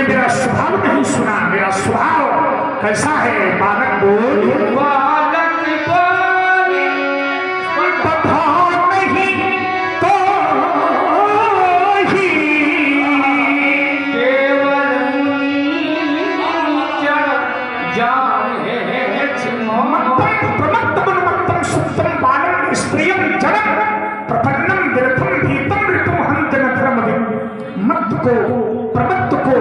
मेरा स्वभाव नहीं सुना। मेरा स्वभाव कैसा है? बालक बोल, बालक बोल, पता नहीं तो ही केवल जाने प्रमत्तम सुप्तम बालम स्त्रियम जड़म प्रपन्नम विरथम भीतम ऋतु हंतन धर्मदिन। मत्त को, प्रमत्त को,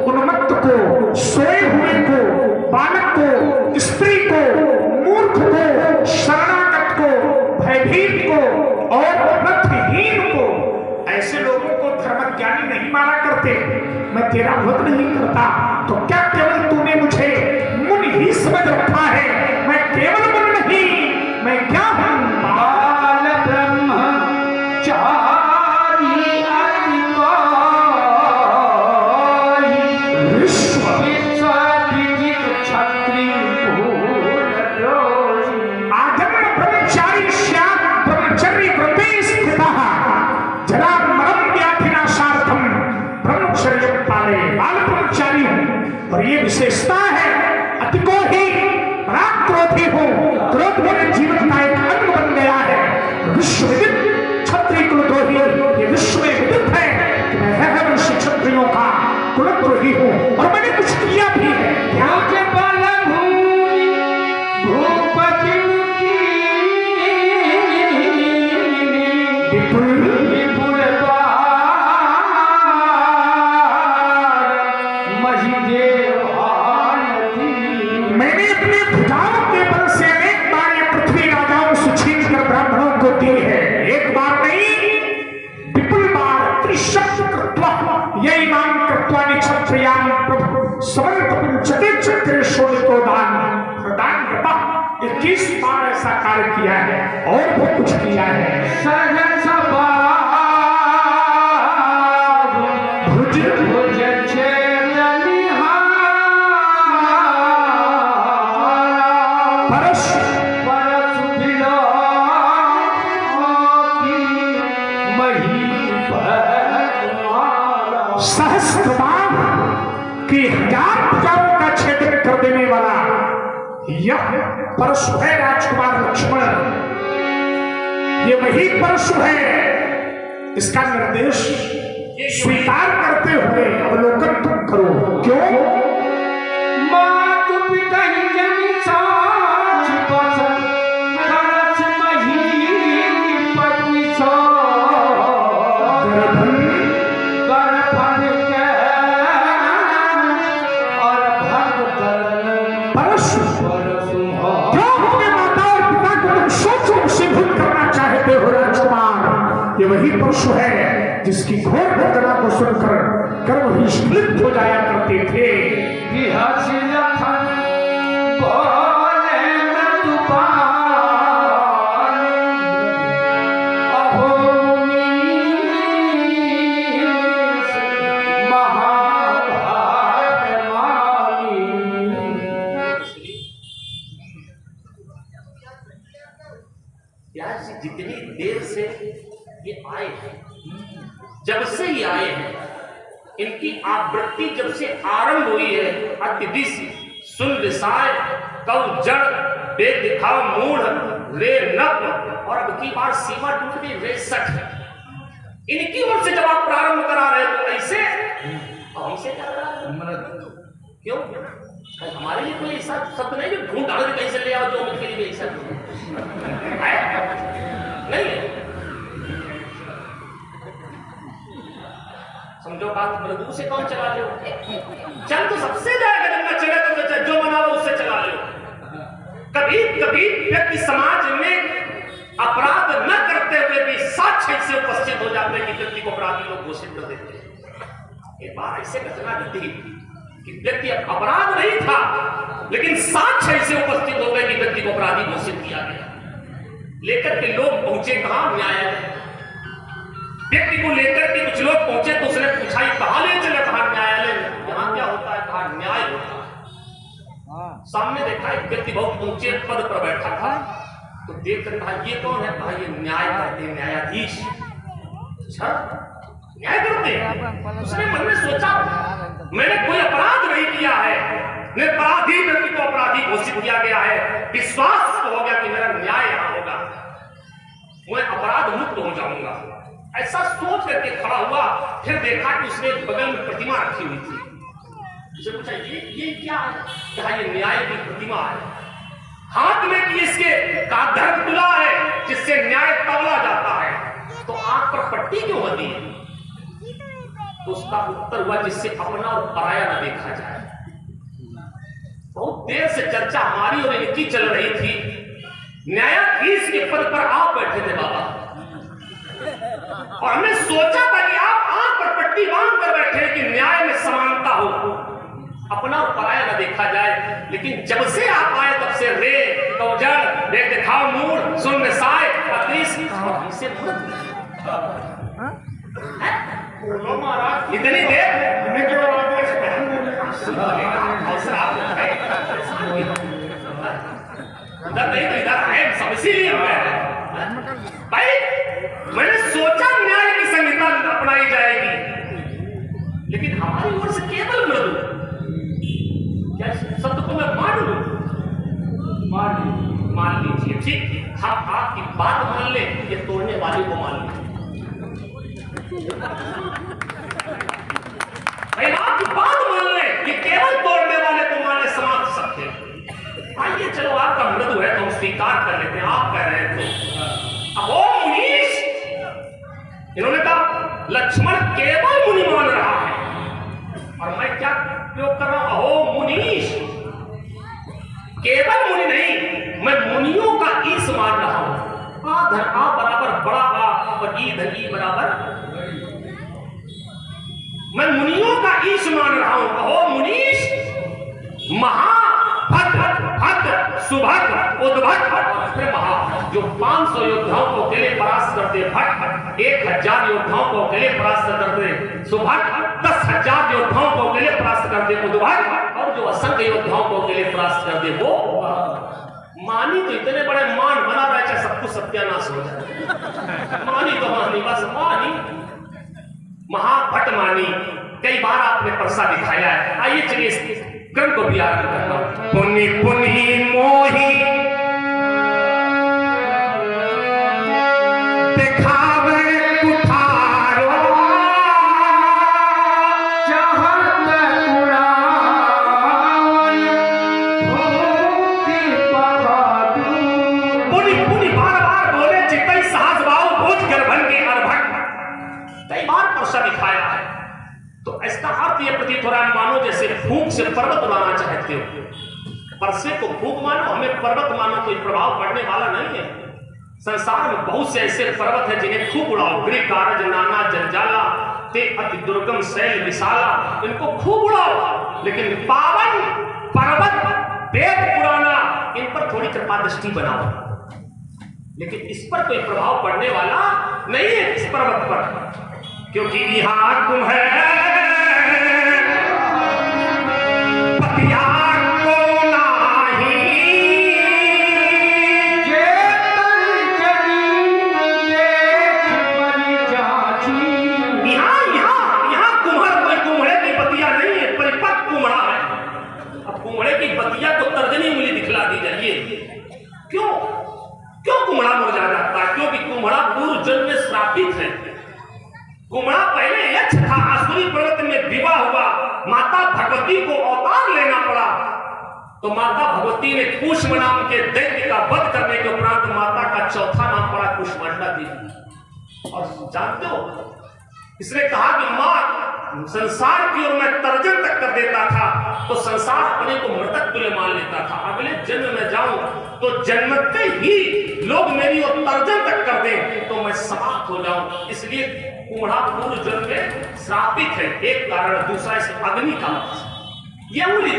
उन्मत्त को, सोए हुए को, बालक को, स्त्री को, मूर्ख को, शरणागत को, भयभीत को और मतहीन को, ऐसे लोगों को धर्मज्ञानी नहीं माना करते। मैं तेरा वध नहीं करता तो क्या केवल तूने मुझे मुन ही समझ रखा है? मैं केवल मुन नहीं, मैं क्या हूं? बाल ब्रह्मचारी अतिकायी विश्व विश्वविदित क्षत्रिय भूरद्रोही। आजन्म ब्रह्मचारी स्यात् ब्रह्मचर्य व्रते स्थितः जरा मरम व्याधिनाशार्थम ब्रह्मचर्य पाले। बाल ब्रह्मचारी हूं और ये विशेषता है, अतिको ही पराक्रोधी हूं। क्रोध मेरे जीवन का एक अंग बन गया है। विश्वविदित क्षत्रिय कुलद्रोही, ये विश्व में विदित है कि मैं वंशी क्षत्रियों का कुलद्रोही हूं और मैंने कुछ किया भी है। क्या? मुझे बल भूमि भूपति की विपुल विपुल महिदेवानती। मैंने अपने भुजाओं के बल से अनेक बार ये पृथ्वी राजाओं से छीन कर ब्राह्मणों को दी है। एक बार नहीं, विपुल बार त्रिशक्त कृत्वा ये इमाम कृत्वानि क्षत्रियां प्रभु समंत पंचते चक्रे शोणितो दान प्रदान कृपा 21 बार ऐसा कार्य किया है और वो कुछ किया है। सहज भुज भुज छेदनिहार परश परस बिलाती महीपतमाला। सहस्त्रबाण की 1000 भुजाओं का छेदन कर देने वाला यह परशु है राजकुमार लक्ष्मण। ये वही परशु है। इसका निर्देश स्वीकार करते हुए अवलोकन तुम करो। क्यों? मातु पिता ही जनि साच बसन करस महीपति सो। गर्भं गर्भन के और भक्त परशु परसु हो। क्यों अपने माता और पिता को तुम सोचो से भूल करना चाहते हो राजकुमार? ये वही परशु है जिसकी घोर गर्जना को सुनकर कर्म ही स्फलित हो जाया करते थे। विहस लखन बोले न तूफान अहो मीस महाभारत मानी। यार जी जितनी देर से ये आए हैं, जब से ये आए हैं, इनकी आवृत्ति जब से आरंभ हुई है, अतिदिश सुन विसाय कौ जड़ बेदिखाव मूढ़ रे नप और अब की बार सीमा टूट गई रे सठ। इनकी ओर से जब आप प्रारंभ करा रहे तो ऐसे हमसे क्या करा रहे? क्यों? हमारे लिए कोई ऐसा शब्द नहीं जो ढूंढ डाल के कहीं से ले आओ जो के लिए ऐसा नहीं है। समझो बात, मृदु से कौन चला लो? चल तो सबसे जाएगा, जब ना चले तो जो बनाओ उससे चला लो। कभी कभी व्यक्ति समाज में अपराध न करते हुए भी साक्ष्य से उपस्थित हो जाते हैं कि व्यक्ति को अपराधी लोग घोषित कर देते हैं। एक बार ऐसे घटना घटी कि व्यक्ति अपराध नहीं था लेकिन साक्ष्य से उपस्थित हो गए कि व्यक्ति को अपराधी घोषित किया गया। लेकर के लोग पहुंचे कहां? न्यायालय। व्यक्ति को लेकर के कुछ लोग पहुंचे तो उसने पूछा ये कहां ले चले? कहा न्यायालय। यहां क्या होता है? कहा न्याय होता है। सामने देखा एक व्यक्ति बहुत ऊंचे पद पर बैठा था तो देख कर कहा ये कौन है? कहा ये न्याय करते न्यायाधीश। अच्छा न्याय करते हैं। उसने मन में सोचा मैंने कोई अपराध नहीं किया है, निरपराधी व्यक्ति को अपराधी घोषित किया गया है, विश्वास हो गया कि मेरा न्याय यहां होगा, मैं अपराध मुक्त हो जाऊंगा। ऐसा सोच करके खड़ा हुआ, फिर देखा कि उसने बगल में प्रतिमा रखी हुई थी। उसे पूछा ये क्या है? कहा ये न्याय की प्रतिमा है, हाथ में कि इसके का धर्म तुला है जिससे न्याय तौला जाता है, तो आंख पर पट्टी क्यों बंधी है? तो उसका उत्तर हुआ जिससे अपना और पराया न देखा जाए। बहुत देर से चर्चा हमारी और इनकी चल रही थी। न्यायाधीश के पद पर आप बैठे थे बाबा, और हमने सोचा था कि आप आंख पर पट्टी बांध कर बैठे कि न्याय में समानता हो, अपना और पराया न देखा जाए। लेकिन जब से आप आए तब से रे कौजड़ देख दिखाओ मूड सुन साय अतीश हमसे महाराज इतनी देर हमें क्यों नहीं तो इधर है सब इसीलिए भाई मैंने सोचा न्याय की संहिता अपनाई जाएगी, लेकिन हमारी ओर से केवल मृदु क्या शब्द को मैं मान लीजिए ठीक, हम आपकी बात मान ले, ये तोड़ने वाले को मान ले भाई, आपकी बात मान ले, ये केवल तोड़ने वाले को मान ले, समाप्त सकते। आइए चलो आपका मृदु है तो हम स्वीकार कर लेते हैं, आप कह रहे हैं तो। अब ओ मुनीश, इन्होंने कहा लक्ष्मण केवल मुनि मान रहा है, और मैं क्या प्रयोग कर रहा हूं? अहो मुनीश, केवल मुनि नहीं, मैं मुनियों का ईश मान रहा हूं। आ धन आ बराबर बड़ा आ और ई धन ई बराबर, मैं मुनियों का ईश मान रहा हूं। अहो मुनीश, भद्र सुभद्र उद्भट फिर महा, जो 500 योद्धाओं को अकेले परास्त करते भट्ट, 1000 योद्धाओं को अकेले परास्त करते सुभट, 10,000 योद्धाओं को अकेले परास्त करते उद्भट, और जो असंख्य योद्धाओं को अकेले परास्त कर दे वो मानी। तो इतने बड़े मान बना रहा है चाहे सब कुछ सत्यानाश हो जाए। मानी तो मानी, बस मानी, महाभट मानी। कई बार आपने परसा दिखाया है। आइए चलिए इस क्रम को भी आगे करता हूं। पुनि पुनि मोही दिखावे कुठारो, चाहत पुनि पुनि बार बार बोले चित्तई साहस भाव भोज गर्भन के अर्भट। कई बार परसा दिखाया है, तो इसका अर्थ यह प्रतीत हो रहा है मानो जैसे फूंक से पर्वत उड़ाना चाहते हो। परसे को फूंक मानो, हमें पर्वत मानो, कोई प्रभाव पड़ने वाला नहीं है। संसार में बहुत से ऐसे पर्वत हैं जिन्हें खूब उड़ाओ, गिरि कारज नाना जंजाला ते अति दुर्गम शैल विशाला, इनको खूब उड़ाओ, लेकिन पावन पर्वत वेद पुराना इन पर थोड़ी कृपा दृष्टि बनाओ। लेकिन इस पर कोई प्रभाव पड़ने वाला नहीं है, इस पर्वत पर, क्योंकि यहाँ तुम है पतिया को नाही, ये तन जनी देख बनी जाची। यहाँ कुम्हर कोई कुम्हड़े की पतिया नहीं है, परिपक्व कुम्हड़ा है। अब कुम्हड़े की पतिया को तर्जनी उंगली दिखला दी जाइए, क्यों कुम्हड़ा मुरझा जाता है? क्योंकि कुम्हड़ा पूर्व जन्म में श्रापित है। कुम्हड़ा पहले यक्ष था, आसुरी पर्वत में विवाह हुआ, माता भगवती को अवतार लेना पड़ा, तो माता भगवती ने कुष्म नाम के दैत्य का वध करने के उपरांत माता का चौथा नाम पड़ा कुष्मांडा देवी। और जानते हो, इसने कहा कि मां संसार की ओर मैं तर्जन तक कर देता था तो संसार अपने को मृतक तुल्य मान लेता था, अगले जन्म में जाऊं तो जन्मते ही लोग मेरी ओर तर्जन तक कर दें तो मैं समाप्त हो जाऊं। इसलिए कुम्हड़ा पूर्व जन्म में श्रापित है, एक कारण, दूसरा इस अग्नि का ये उंगली,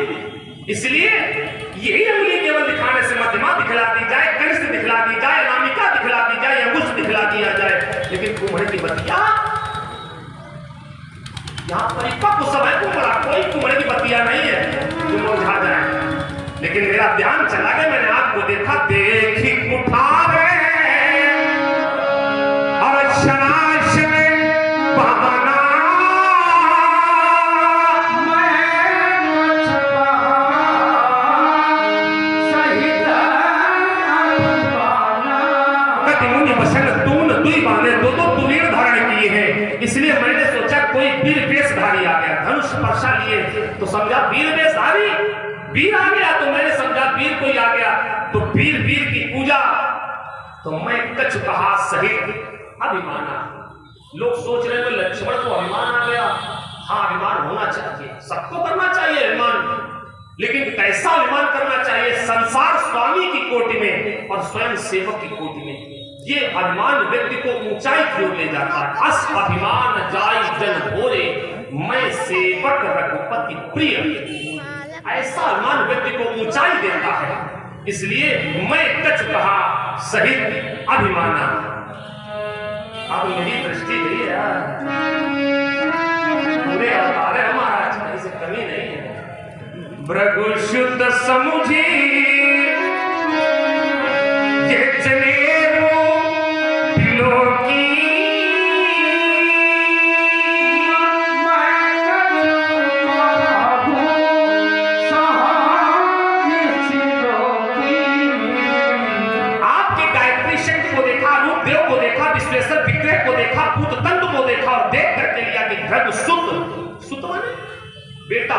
इसलिए यही उंगली केवल दिखाने से मध्यमा दिखला दी जाए, कनिष्ठ दिखला दी जाए, अनामिका दिखला दी जाए, अंगुष्ठ दिखला दिया जाए, लेकिन कुम्हड़े की बतिया यहाँ परिपक्व समय कुम्हड़ा, कोई कुम्हड़े की बतिया नहीं है जो मुरझा जाए। लेकिन मेरा ध्यान चला गया, मैंने आपको देखा, देखी कुठारे और शराश में बहाना स्पर्शा लिए तो समझा वीर में सारी वीर आ गया, तो मैंने समझा वीर कोई आ गया, तो वीर वीर की पूजा, तो मैं कछ कहा सहित अभिमाना। लोग सोच रहे हैं लक्ष्मण को अभिमान आ गया। हाँ, अभिमान होना चाहिए, सबको करना चाहिए अभिमान, लेकिन कैसा अभिमान करना चाहिए? संसार स्वामी की कोटि में और स्वयं सेवक की कोटि में। ये अभिमान व्यक्ति को ऊंचाई की ओर ले जाता है। अस अभिमान जाई जन भोरे, मैं सेवक रघुपति प्रिय। ऐसा अभिमान व्यक्ति को ऊंचाई देता है। इसलिए मैं कछ कहा सहित अभिमाना। अब मेरी दृष्टि नहीं है, पूरे अवतार है महाराज, इससे कमी नहीं है। भृगु शुद्ध समुझी ये जनेऊ दिलों की, आपके गायत्री शक्ति को देखा, रूप देव को देखा, विश्वेश्वर विग्रह को देखा, भूत तंत्र को देखा और देख करके लिया कि भृगु सुत माने बेटा।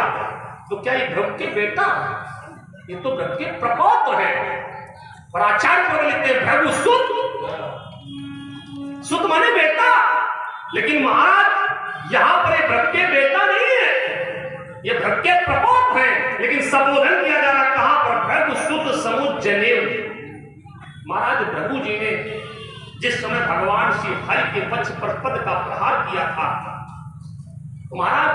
तो क्या ये भृगु के बेटा? ये तो भृगु के प्रपौत्र है। और आचार्य को लिखते हैं भृगु सुत माने बेटा। लेकिन महाराज यहां पर ये भृगु के बेटा नहीं है, ये भृगु के प्रपौत्र है। लेकिन संबोधन किया जा रहा है कहां पर? भृगु सुत समुझ जनेऊ। महाराज भृगु जी ने जिस समय भगवान श्री हरि के वक्ष पर पद का प्रहार किया था, तो महाराज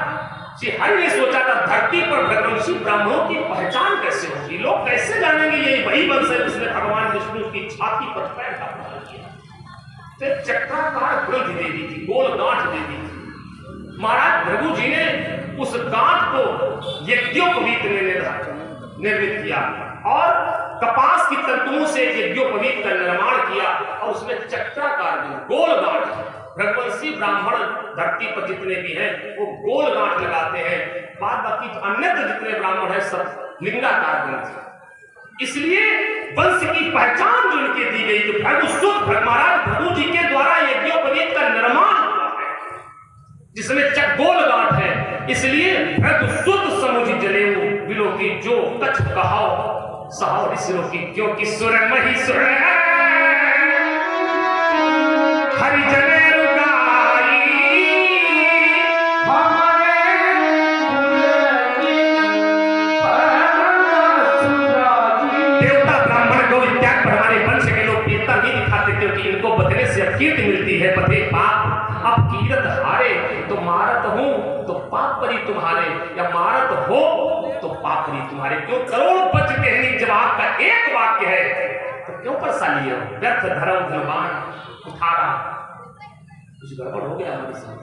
श्री हरि ने सोचा था धरती पर भृगुवंशी ब्राह्मणों की पहचान कैसे होगी, लोग कैसे जानेंगे ये वही वंश है जिसने भगवान विष्णु की छाती पर पैर का प्रहार किया। तो चक्राकार ग्रंथ दे दी थी, गोल गांठ दे दी थी। महाराज भृगु जी ने उस गांठ को यज्ञोपवीत में निर्मित किया और कपास की तंतुओं से यज्ञोपवीत का निर्माण किया और उसमें चक्राकार गोल गांठ। भृगुवंशी ब्राह्मण धरती पर जितने भी हैं वो गोल गांठ लगाते हैं, बाद बाकी अन्यत्र जितने ब्राह्मण हैं सब लिंगाकार ग्रंथ। इसलिए वंश की पहचान जो इनके दी गई, जो भृगु सुत महाराज भृगु जी के द्वारा यज्ञोपवीत का निर्माण हुआ है जिसमें गोल गांठ है। इसलिए भृगु सुत समुझ जनेऊ बिलो की, जो कछ कहाओ सहाओ ऋषियों की, क्योंकि सुर मही सुर हरि जनेऊ गाई देवता ब्राह्मण गौ इत्यादि पर हमारे वंश के लोग पीरता नहीं दिखाते, क्योंकि इनको बदले से कीर्ति मिलती है। बते पाप अब कीरत हारे, तो मारत हूं तो पाप परी तुम्हारे, या मारत हो तो पाप परी तुम्हारे। क्यों? करोड़ बच कहने जवाब का एक वाक्य है, तो क्यों परेशानी है? व्यर्थ धर्म धर्मान उठारा। कुछ गड़बड़ हो गया हमारे साथ,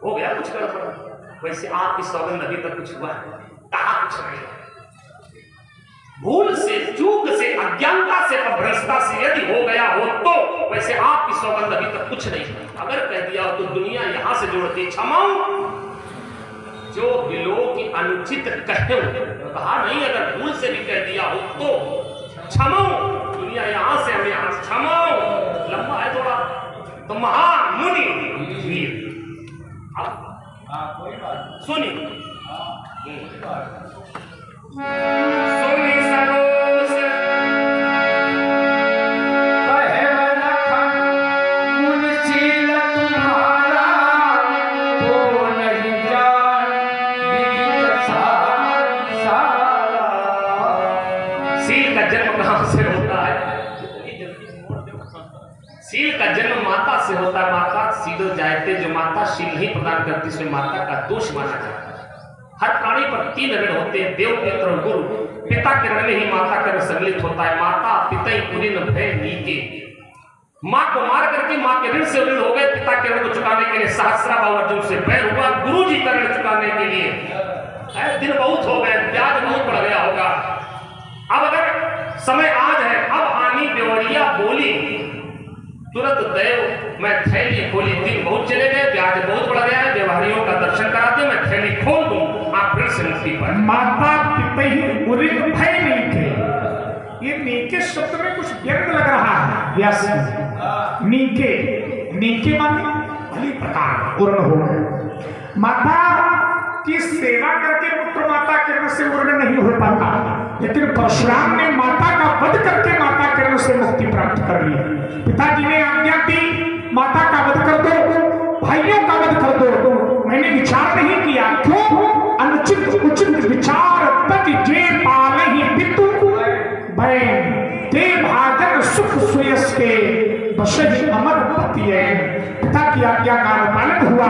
हो गया कुछ गड़बड़। वैसे आपकी सौगंध अभी तक कुछ हुआ है? कहा कुछ नहीं। भूल से, चूक से, अज्ञानता से, भ्रष्टता से यदि हो गया हो तो वैसे आपकी सौगंध अभी तक कुछ नहीं। अगर कह दिया हो तो दुनिया यहां से जोड़ती। क्षमाऊं जो बिलो की अनुचित कहे, कहा नहीं, अगर भूल से भी कह दिया हो तो क्षमाऊं, दुनिया यहां से हमें यहां से क्षमाऊं। लंबा है थोड़ा, तो महामुनि वीर। सुनी सुनी सरोस कहे लखन मुनशील तुम्हारा, तो नहीं जान विदित सारा। सील का जन्म कहां से होता है? सील का जन्म माता से होता है। माता सील जायते, जो माता शील नहीं प्रदान करती उसमें माता का दोष माना जाता है। हर प्राणी पर 3 ऋण होते हैं, देव, पितृ और गुरु। पिता के ऋण में ही माता का ऋण सम्मिलित होता है। माता पिता पुरीन भय नीके, माँ को मार करके माँ के ऋण से ऋण हो गए। पिता के ऋण को चुकाने के लिए सहस्राबाहु अर्जुन से बैर हुआ। गुरु जी का ऋण चुकाने के लिए दिन बहुत हो गए, ब्याज बहुत बढ़ गया होगा। अब अगर समय आज है, अब आनी देवरिया बोली तुरंत देव मैं थैली खोली। दिन बहुत चले गए, ब्याज बहुत बढ़ गया है, व्यवहारियों का दर्शन कराते मैं थैली खोल दूं, आप फिर से मुक्ति पर। माता पिता ही उरित भय नहीं थे। ये नीके शब्द में कुछ व्यंग लग रहा है। व्यास नीके, नीके माने भली प्रकार पूर्ण हो गए। माता की सेवा करके पुत्र माता किरण से वर्ण नहीं हो पाता, लेकिन परशुराम ने माता का वध करके माता किरण से मुक्ति प्राप्त कर ली। पिताजी ने आज्ञा दी माता का वध कर दो, भाइयों का वध कर दो। मैंने विचार नहीं किया, क्यों? अनुचित उचित विचार तज जे पालहि पितु भय ते भाजन सुख सुयस के बशज अमर पति है। पिता की आज्ञा का अनुपालन हुआ,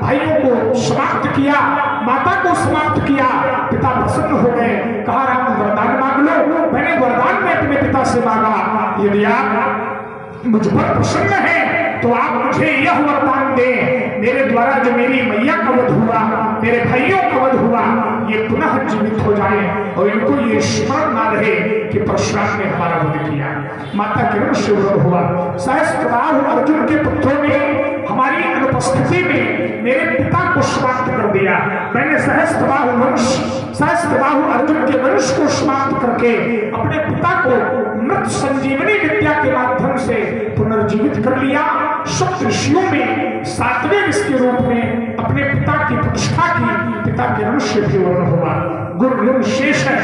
भाइयों को समाप्त किया, माता को समाप्त किया। पिता प्रसन्न हो गए, कहा राम वरदान मांग लो। मैंने वरदान में अपने पिता से मांगा, यदि आप मुझ पर प्रसन्न है तो आप मुझे यह वरदान दें, मेरे द्वारा जो मेरी मैया का वध हुआ, मेरे भाइयों का वध हुआ, ये पुनः जीवित हो जाए और इनको ये स्मरण ना रहे कि परशुराम ने हमारा वध किया। माता किरण से वध हुआ। सहस्त्रबाहु अर्जुन के पुत्रों ने हमारी अनुपस्थिति में मेरे पिता को समाप्त कर दिया। मैंने सहस्त्रबाहु अर्जुन के वंश को समाप्त करके अपने पिता को मृत संजीवनी विद्या के माध्यम से पुनर्जीवित कर लिया। सप्त ऋषियों में सातवें इसके रूप में अपने पिता की प्रतिष्ठा की। पिता के वंश से भी वर्ण हुआ। गुरु शेष है।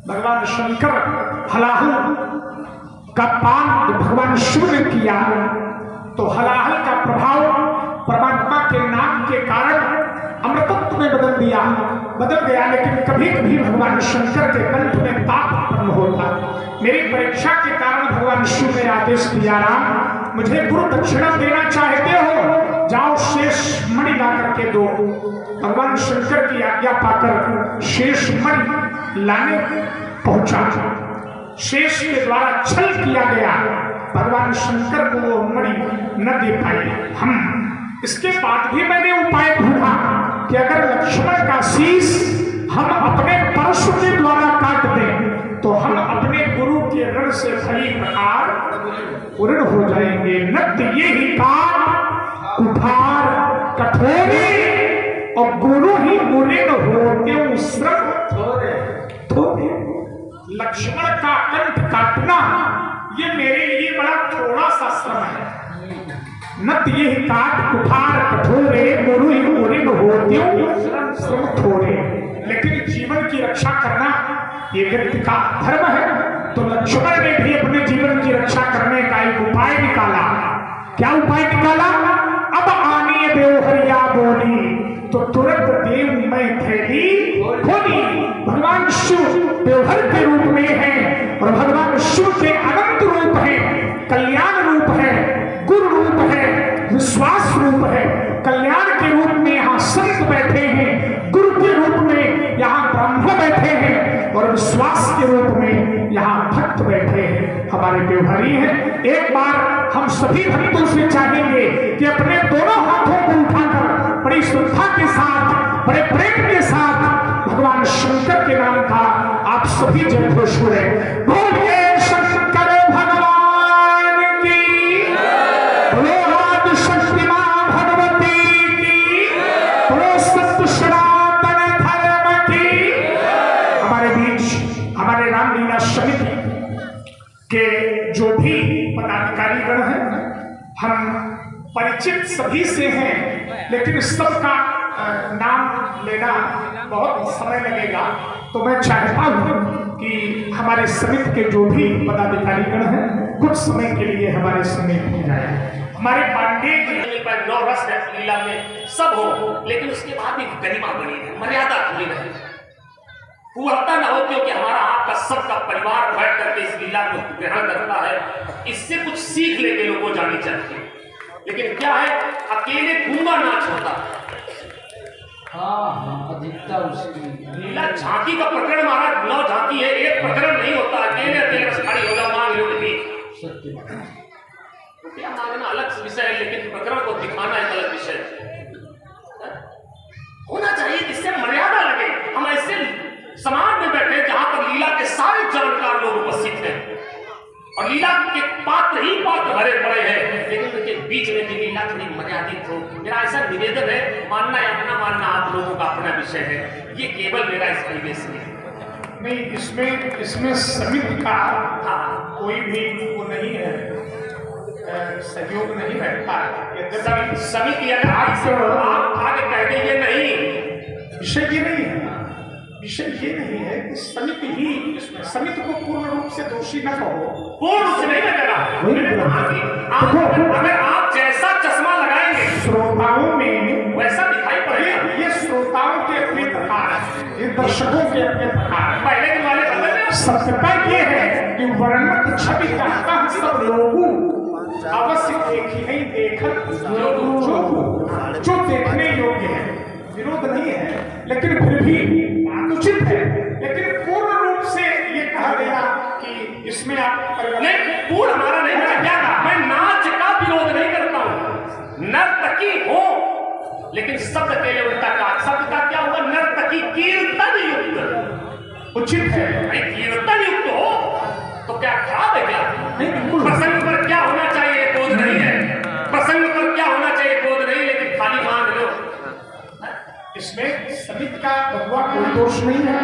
भगवान शंकर हलाहल का पान भगवान शिव ने किया तो हलाहल का प्रभाव परमात्मा के नाम के कारण अमृतत्व में बदल गया, लेकिन कभी कभी भगवान शंकर के कंठ में ताप उत्पन्न होता। मेरी परीक्षा के कारण भगवान शिव ने आदेश दिया, राम मुझे गुरु दक्षिणा देना चाहते हो, जाओ शेष मणि ला करके दो। भगवान शंकर की आज्ञा पाकर शेष मणि लाने पहुंचा। शेष के द्वारा छल किया गया, भगवान शंकर को वो मणि न दे पाए। हम इसके बाद भी मैंने उपाय ढूंढा कि अगर लक्ष्मण का शीश हम अपने परशु के द्वारा काट दें तो हम अपने गुरु के ऋण से भली प्रकार उऋण हो जाएंगे। नत्य ये ही काट कुठार कठोरे और गुरु ही उऋण होते श्रम थोड़े। लक्ष्मण का कंठ काटना ये मेरे लिए बड़ा थोड़ा सा श्रम है। नत ये काट कुठार कठोरे गुरु ही उऋण होते श्रम थोड़े। लेकिन जीवन की रक्षा करना ये व्यक्ति का धर्म है। तो लक्ष्मण ने भी अपने जीवन की रक्षा करने का एक उपाय निकाला। क्या उपाय निकाला? अब आनी देवहरिया बोली तो तुरंत देव में थैली खोली। भगवान शिव देवहर के रूप में है और भगवान शिव के अनंत रूप है, कल्याण रूप है, गुरु रूप है, विश्वास रूप है। कल्याण के रूप में यहाँ संत बैठे हैं, गुरु के रूप में यहाँ ब्रह्म बैठे हैं और विश्वास के रूप में यहाँ भक्त बैठे हैं। हमारे व्यवहारी हैं। एक बार हम सभी भक्तों से चाहेंगे कि अपने दोनों हाथों को उठाकर बड़ी श्रद्धा के साथ, बड़े प्रेम के साथ भगवान शंकर के नाम का आप सभी जय घोष करें। बोलिए शंकर भगवान की, बोलो आदि शक्ति मां भगवती की, बोलो सत्य सनातन धर्म की। हमारे बीच हमारे रामलीला समिति के जो भी पदाधिकारी गण हैं, हम परिचित सभी से हैं, लेकिन सबका नाम लेना बहुत समय लगेगा। तो मैं चाहता हूँ कि हमारे समिति के जो भी पदाधिकारी गण हैं कुछ समय के लिए हमारे समिति में जाए। हमारे पांडे पर 9 रस लीला में सब हो, लेकिन उसके बाद भी गरिमा बनी रहे, मर्यादा खुली रहे, हुआता ना हो, क्योंकि हमारा आपका सबका परिवार बैठ करके इस लीला को ग्रहण करता है। इससे कुछ सीख लेके लोगों को जानी चाहिए। लेकिन क्या है, अकेले गूंगा नाच होता। अधिकता उसकी लीला झांकी का प्रकरण महाराज 9 झांकी है, एक प्रकरण नहीं होता। अकेले अकेले बस खड़ी होगा, मांग लो भी सत्य रुपया मांगना अलग विषय है, लेकिन प्रकरण को दिखाना एक अलग विषय होना चाहिए जिससे मर्यादा लगे। हम ऐसे समाज में बैठे जहां पर लीला के सारे जानकार लोग उपस्थित हैं और लीला के पात्र ही पात्र भरे पड़े हैं, लेकिन उनके बीच में भी लीला थोड़ी मर्यादित हो। मेरा ऐसा निवेदन है, मानना या न मानना आप लोगों का अपना विषय है, ये केवल मेरा इस परिवेश में नहीं। इसमें समिति का कोई भी वो नहीं है। सहयोग नहीं बैठता है। समिति अगर आप आगे कह दे ये नहीं, विषय ये नहीं है, विषय ये नहीं है कि समिति ही इसमें, समिति को पूर्ण रूप से दोषी न कहो, पूर्ण रूप से नहीं लगेगा। अगर आप जैसा चश्मा लगाएंगे श्रोताओं में वैसा दिखाई पड़ेगा। ये श्रोताओं के अपने प्रकार है, ये दर्शकों के अपने प्रकार है। पहले के वाले बदल में सत्यता ये है कि वर्णन छवि चाहता है सब लोगों अवश्य देखी ही देखत जो देखने योग्य है, विरोध नहीं है, लेकिन फिर भी बात उचित है। लेकिन पूर्ण रूप से ये कहा गया कि इसमें आप नहीं, पूर्ण हमारा नहीं है। क्या कहा? मैं नाच का विरोध नहीं करता हूं, नर्तकी हो, लेकिन शब्द के लिए उल्टा कहा। शब्द का क्या हुआ? नर्तकी कीर्तन युक्त उचित है। कीर्तन युक्त हो तो क्या खराब है? क्या नहीं, बिल्कुल। प्रसंग पर क्या होना चाहिए बोध नहीं है, प्रसंग पर क्या होना चाहिए बोध नहीं, लेकिन खाली मान लो। इसमें समिति का बदुआ कोई दोष नहीं है,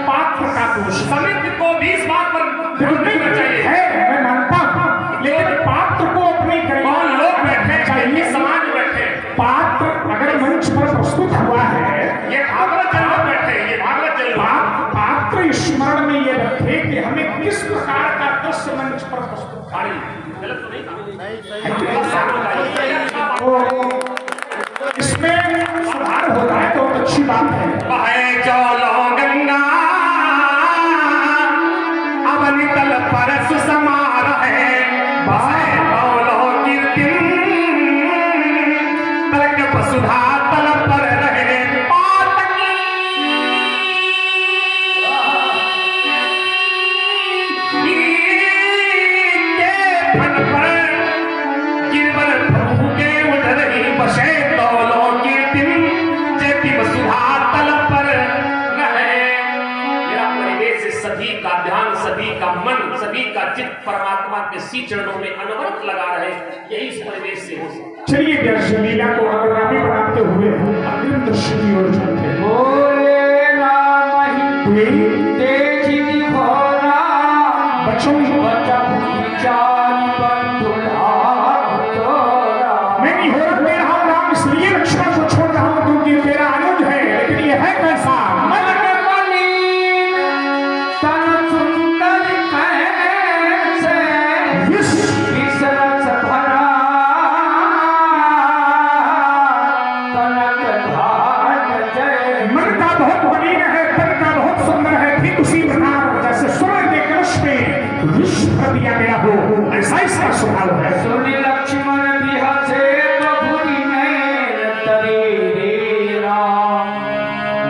पात्र का दोष। समिति को भी इस बात पर ध्यान देना चाहिए है, मैं मानता हूं, लेकिन पात्र को अपनी कौन लोग बैठे चाहिए, समाज बैठे, पात्र अगर मंच पर प्रस्तुत हुआ है, ये भागवत जन लोग बैठे, ये भागवत जन लोग पात्र स्मरण में ये रखे कि हमें किस प्रकार का दृश्य मंच पर प्रस्तुत खाली गलत तो नहीं था। इसमें सुधार होता है तो अच्छी बात है। बहे चलो गंगा अवनि तल पर सुसमार है, बहे चलो कीर्तिम तलक वसुधा तल पर रहे पातकी के फन पर गिरवन प्रभु के उठ रही बसे तौलो कीर्तिम जेति वसुधा तल पर रहे। मेरा परिवेश सभी का ध्यान, सभी का मन, सभी का चित्त परमात्मा के सी चरणों में अनवरत लगा रहे, यही इस परिवेश से हो सकता है। चलिए दर्शन लीला को आगामी बनाते हुए हम अग्रिम दृश्य की ओर चलते हैं। बोले राम ही देखी भोला बच्चों बच्चा विचार बंधुला मैं नहीं हो रहा हूं राम, इसलिए लक्ष्मण को छोड़ रहा हूं क्योंकि तेरा अनुज है, लेकिन ये है कैसा? मन मलिन तन सुंदर कैसे विसरस भरा तनक घाट जय। मन का बहुत मलिन है, तन का बहुत सुंदर है, ठीक उसी प्रकार जैसे सूर्य के कलश में विश्व भर दिया गया हो, ऐसा इसका स्वभाव है। सुनि लक्ष्मण बिहसे बबुरी नैन तरे रे राम,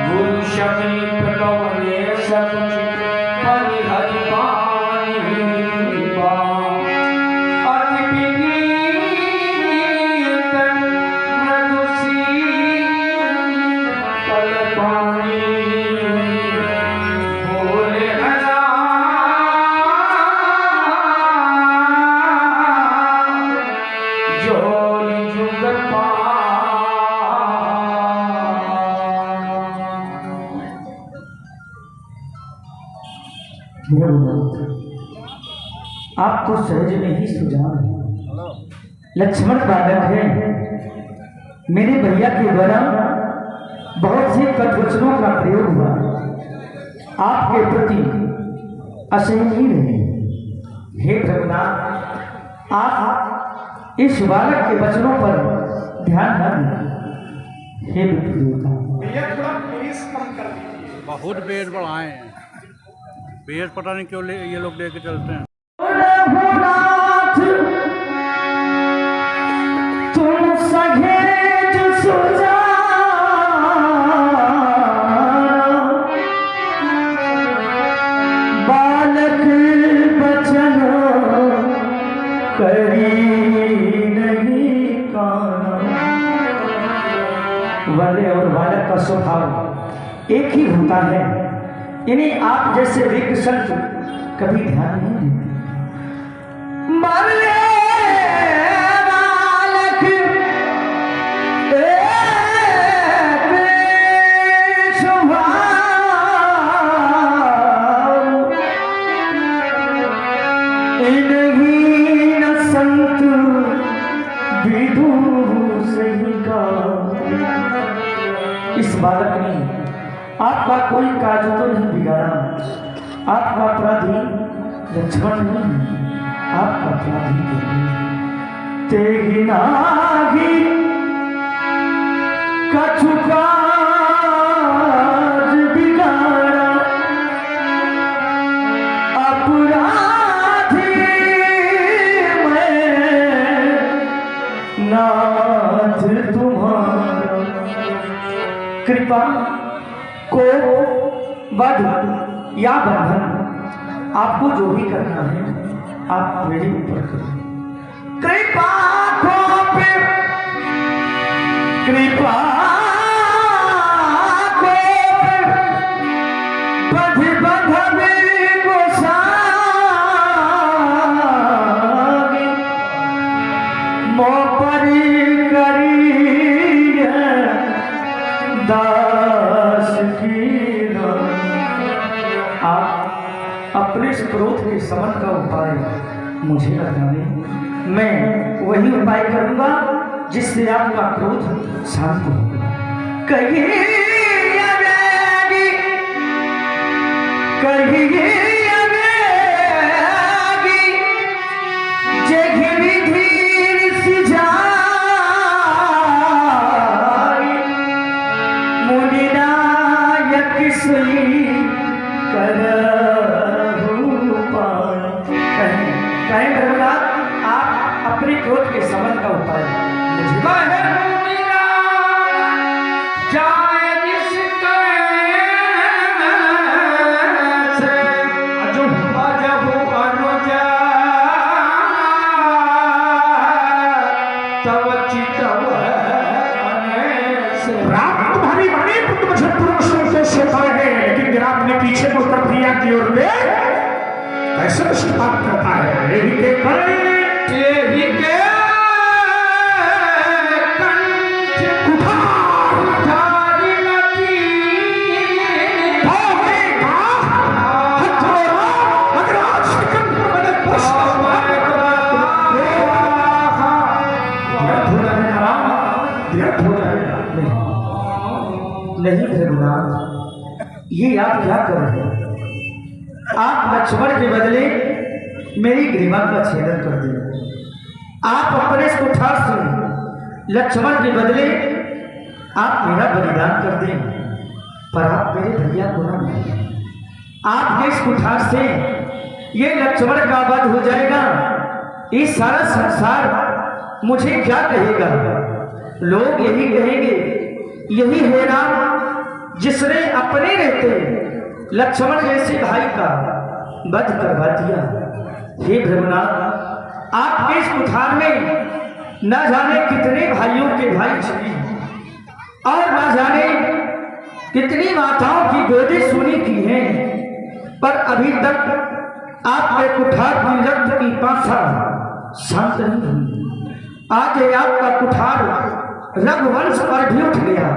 गुरु समीप लवने समुचित परिहरि बानी बाम। अति विनीत मृदुशील कल्पाणी, बोले जोरी जुग आपको सहज में ही सुझाव है। लक्ष्मण बालक है, मेरे भैया के द्वारा बहुत से कटवचनों का प्रयोग हुआ, आपके प्रति असहनीय रहे। हे प्रभुनाथ, आप इस बालक के वचनों पर ध्यान न दें। हे देवता, भैया थोड़ा प्लीज कम कर दीजिए। बहुत बेर बढ़ाए हैं, बेर पता नहीं क्यों ये लोग लेके चलते हैं। रघुनाथ तुम सहेज सुजा, बालक बचन करी नहीं काना। वाले और बालक का स्वभाव एक ही होता है, इन्हें आप जैसे विज्ञ संत कभी ध्यान नहीं देते। मरले बालक एक स्वभाव, इन्हीं न संत इस बालक ने आपका कोई कार्य तो नहीं बिगाड़ा। आपका अपराधी लक्ष्मण नहीं, आपका अपराधी तेरी नागी कछु काज बिगाड़ा, अपराधी मैं नाथ तुम्हारा। कृपा को वध या बंधन आपको जो भी करना है आप मेरे ऊपर करें। कृपा को कृपा को बध बंधन गोसाई मोपरी करी दास की। आप अपने इस क्रोध के शमन का उपाय मुझे बताने, मैं वही उपाय करूंगा जिससे आपका क्रोध शांत हो। कहिए अवेगी, कहिए अवेगी, जघिरी धीर सिजाई, मुनिनायक सुई कहें रघुनाथ, आप अपने क्रोध के शमन का उपाय मुझे राम तुम्हारी वाणी पुत्र मुझे पूर्ण से सोता है, लेकिन जब आपने पीछे मुड़कर प्रिया की ओर देख ऐसे बात करता है। यही के करे यही के कंठ कुठारी लगी होगा हथौड़ा अगर आज सिकंदर मैंने व्यर्थ हो जाएगा। नहीं रघुनाथ, ये आप क्या कर रहे हैं? आप लक्ष्मण के बदले मेरी ग्रीवा का छेदन कर दिए। आप अपने इस कुठार से लक्ष्मण के बदले आप मेरा बलिदान कर दें, पर आप मेरे भैया को न मारें। आपके इस कुठार से ये लक्ष्मण का वध हो जाएगा। ये सारा संसार मुझे क्या कहेगा? लोग यही कहेंगे, यही है राम जिसने अपने रहते लक्ष्मण जैसे भाई का वध करवा दिया। हे भ्रमनाथ, आपके इस कुठार में न जाने कितने भाइयों के भाई छिपी और न जाने कितनी माताओं की गोदी सुनी की हैं, पर अभी तक आपके कुठार की रक्त की पासा शांत नहीं हुई। आज आपका कुठार रघुवंश पर भी उठ गया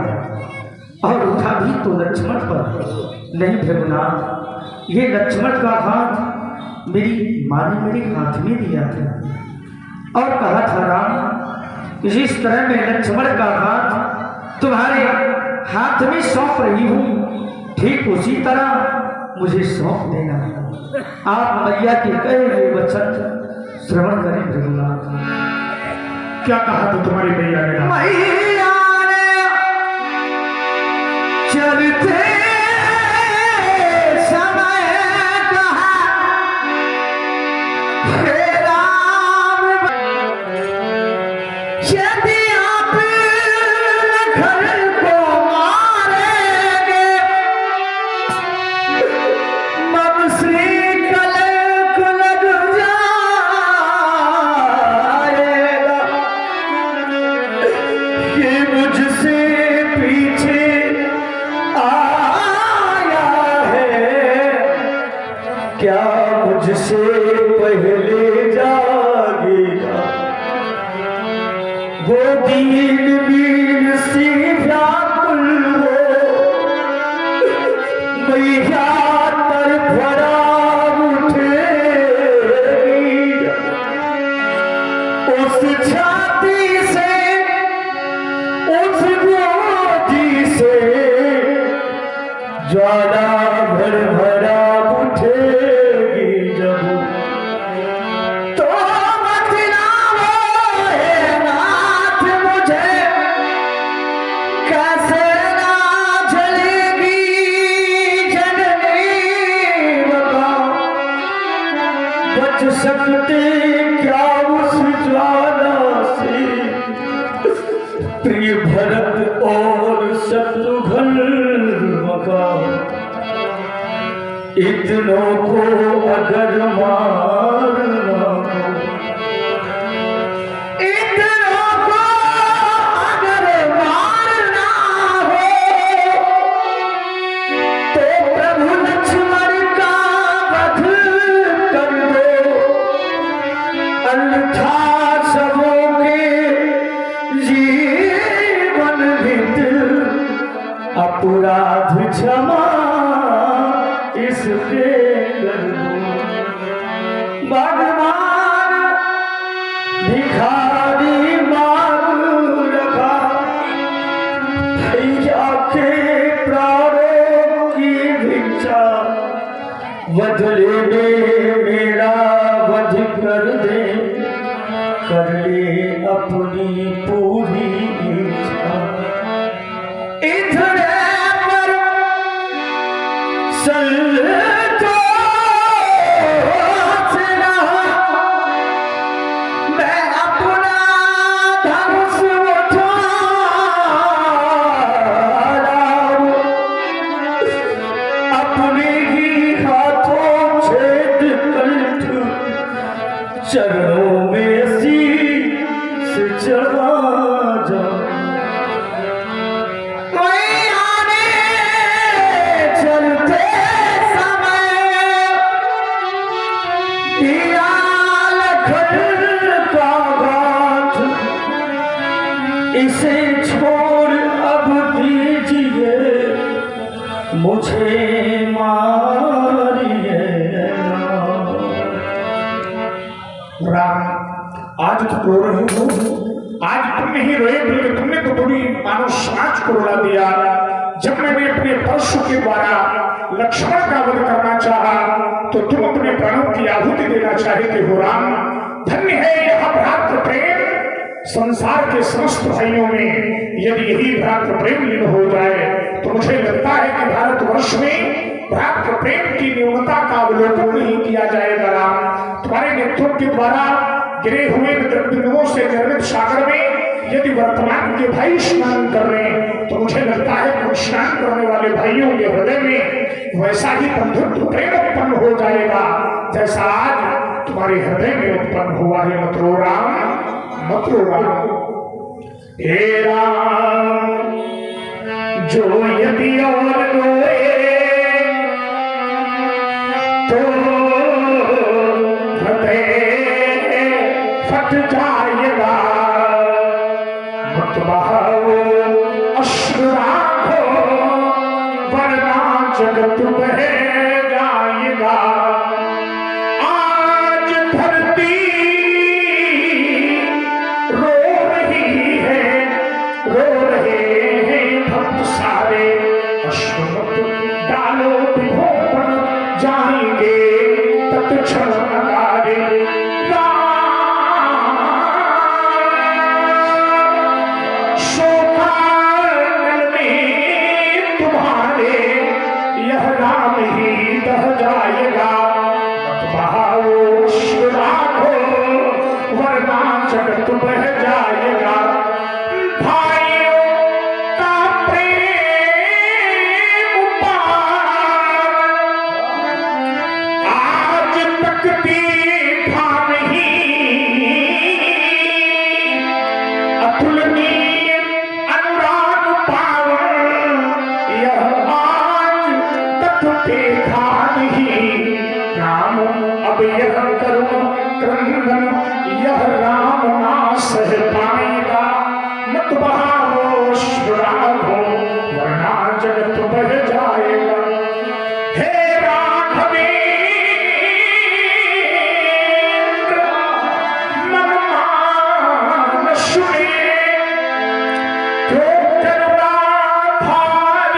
और उठा भी तो लक्ष्मण पर। नहीं भ्रमनाथ, ये लक्ष्मण का हाथ मेरी माँ ने मेरे हाथ में दिया था और कहा था राम, जिस तरह मैं लक्ष्मण का हाथ तुम्हारे हाथ में सौंप रही हूँ, ठीक उसी तरह मुझे सौंप देना। आप मैया के कहे हुए वचन श्रवण करें भ्रमनाथ। क्या कहा तो तुम्हारी मैया ने? मैया ने चलते समय कहा, हे राम, यदि आप घर को मारेंगे, मम श्री कलंक लग जाएगा। ये मुझसे पीछे आया है, क्या मुझसे पहले सकते क्या उस ज्वाला से प्रिय भरत और शत्रुघ्न मका इतनों को अगर मारना हो, इतनों को अगर मारना हो तो प्रभु लक्ष्मण का वध कर दो, अन्यथा सबों के जीवन हित अपराध क्षमा इसके कर दो। भगवान भिखारी मांग रखा भैया के प्राणों की भिक्षा, बदले में मेरा वध कर दे, कर ले अपनी पूरी इच्छा। इधर पर मैं अपना धनुष उठा अपने ही हाथों छेद कंठ, चरणों में शीश चढ़ा जा। इसे छोड़ अब दीजिए मुझे मारिए राम, आज तो रो रही हो, आज तुम नहीं रोए बल्कि तुमने तो पूरी मानव समाज को रुला दिया। जब मैंने अपने परशु के द्वारा लक्ष्मण का वध करना चाहा तो तुम अपने प्राणों की आहुति देना चाहते हो। राम, धन्य है यह भ्रातृ प्रेम, संसार के समस्त भाइयों में यदि यही भ्रातृ प्रेम लीन हो जाए तो मुझे लगता है कि भारतवर्ष में भ्रातृ प्रेम की न्यूनता का अवलोकन नहीं किया जाएगा। राम, तुम्हारे नेतृत्व के द्वारा गिरे हुए बिंदुओं से निर्मित सागर में यदि वर्तमान के भाई स्नान कर रहे हैं तो मुझे लगता है कि स्नान करने वाले भाइयों के हृदय में वैसा ही बंधुत्व प्रेम उत्पन्न हो जाएगा जैसा आज तुम्हारे हृदय में उत्पन्न हुआ है। मत रो राम, मत रो राम। हे राम, जो यदि और रोए तो हृदय फट जाएगा। मत बहाओ अश्रु राखो वरना जगत बह जाएगा। आज धरती रो रही है, रो रहे हैं भक्त सारे, अश्रु मत डालो विभो पर जाएंगे तत्क्षण नगारे। राम ही दह जाएगा। मत बहाओ अश्रु राखो वरना जगत बह जाएगा। भाइयों का प्रेम आज तक देखा नहीं, अतुलनीय अनुराग पावन यह देखा नहीं। राम अब यह करुण क्रंदन यह राम ना सह पाएगा। मत बहाओ अश्रु राखो वरना जगत बह जाएगा। हे राघवेंद्र मन सुने तो करुणा धार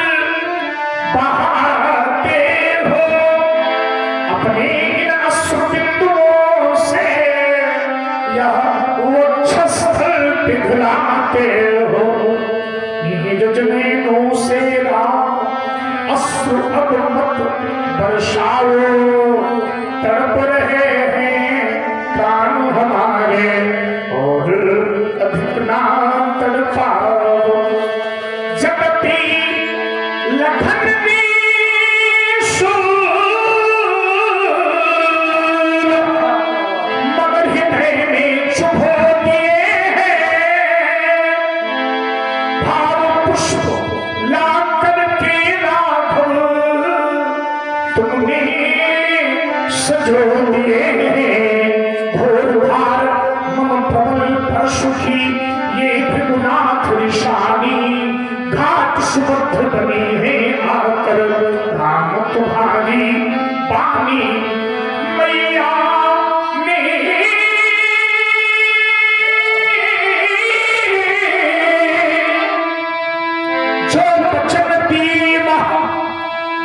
बहाते हो, अपने इन अश्रु बिंदुओं से यह वक्षस्थल पिघलाते हो। निज जनेनों से राम अश्रु अब मत बरसाओ, तड़प रहे हैं हृदय में चुभो दिए भाव पुष्प ला करके राघव तुमने सजो दिए घोर भार मम प्रबल परशुखी ये भृगुनाथ निशानी घाट सुबद्ध बनी है आकर राम तुम्हारी पानी मैया ने जो वचन दिया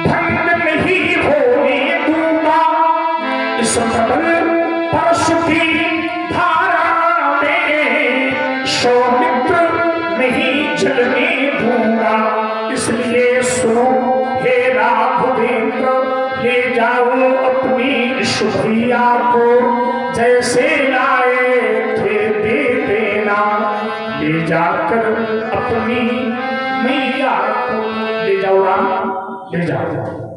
भंग नहीं होने दूंगा इस प्रबल परशु की धारा में सौमित्र नहीं जलने दूंगा इसलिए सुनो हे राघवेंद्र ले जाओ अपनी शुभैया को जैसे लाए थे दे देना ले जाकर अपनी मैया को ले जाओ राम ले जाओ